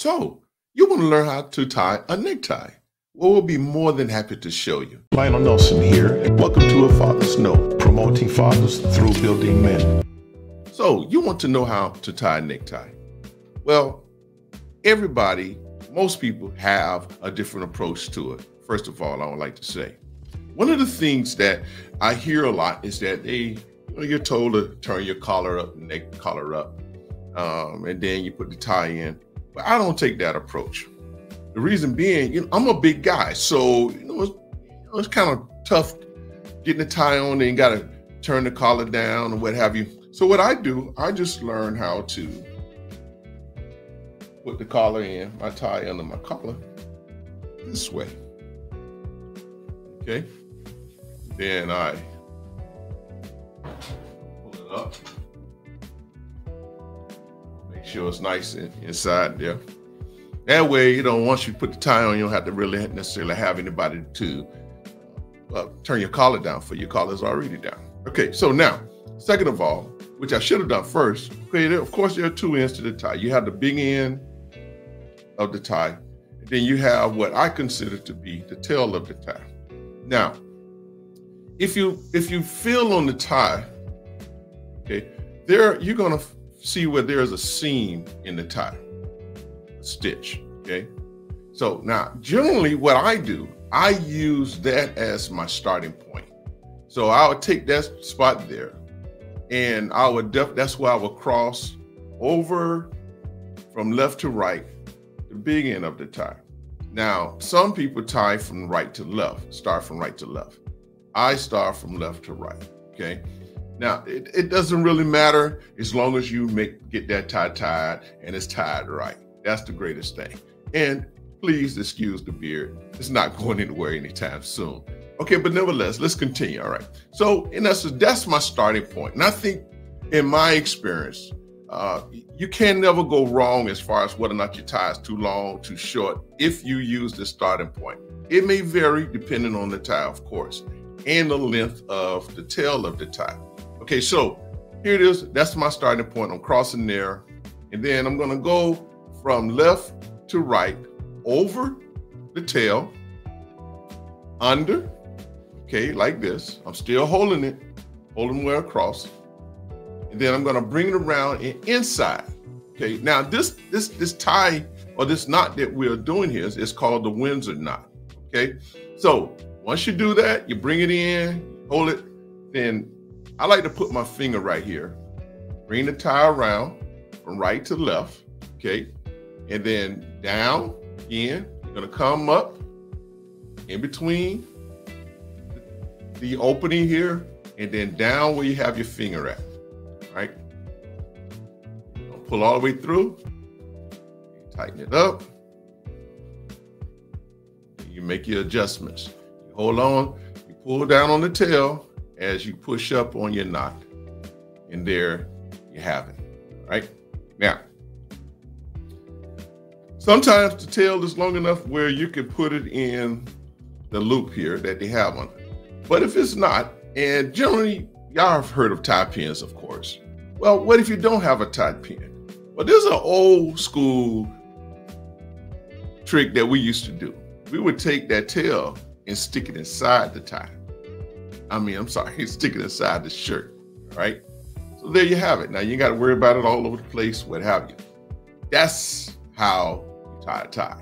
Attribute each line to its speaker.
Speaker 1: So, you want to learn how to tie a necktie? Well, we'll be more than happy to show you.
Speaker 2: Lionel Nelson here, and welcome to A Father's Note, promoting fathers through building men.
Speaker 1: So, you want to know how to tie a necktie? Well, most people have a different approach to it. First of all, I would like to say, one of the things that I hear a lot is that you're told to turn your collar up, neck collar up, and then you put the tie in. But I don't take that approach. The reason being, I'm a big guy, so it's kind of tough getting the tie on and got to turn the collar down and what have you. So what I do, I just learn how to put the collar in, my tie under my collar, this way. Okay. Then I pull it up. Make sure it's nice inside there. That way, once you put the tie on, you don't have to really necessarily have anybody to turn your collar down for your collar's already down. Okay, so now, second of all, which I should have done first, okay, of course, there are two ends to the tie. You have the big end of the tie, and then you have what I consider to be the tail of the tie. Now, if you feel on the tie, okay, you're gonna see where there's a seam in the tie, a stitch, okay? So now, generally what I do, I use that as my starting point. So I would take that spot there, and that's where I would cross over from left to right, the big end of the tie. Now, some people tie from right to left, start from right to left. I start from left to right, okay? Now, it doesn't really matter as long as you get that tie tied and it's tied right. That's the greatest thing. And please excuse the beard. It's not going anywhere anytime soon. Okay, but nevertheless, let's continue, all right? So in essence, that's my starting point. And I think in my experience, you can never go wrong as far as whether or not your tie is too long, too short, if you use the starting point. It may vary depending on the tie, of course, and the length of the tail of the tie. Okay, so here it is. That's my starting point. I'm crossing there. And then I'm gonna go from left to right, over the tail, under, okay, like this. I'm still holding where across. And then I'm gonna bring it around and inside. Okay, now this tie or this knot that we're doing here is called the Windsor knot, okay? So once you do that, you bring it in, hold it, then I like to put my finger right here, bring the tie around from right to left, okay? And then down again, you're gonna come up in between the opening here and then down where you have your finger at, right? Pull all the way through, tighten it up, you make your adjustments. You hold on, you pull down on the tail as you push up on your knot, and there you have it, right? Now, sometimes the tail is long enough where you can put it in the loop here that they have on it. But if it's not, and generally, y'all have heard of tie pins, of course. Well, what if you don't have a tie pin? Well, there's an old school trick that we used to do. We would take that tail and stick it inside the tie. Stick it inside the shirt, all right? So there you have it. Now you got to worry about it all over the place, what have you. That's how you tie a tie.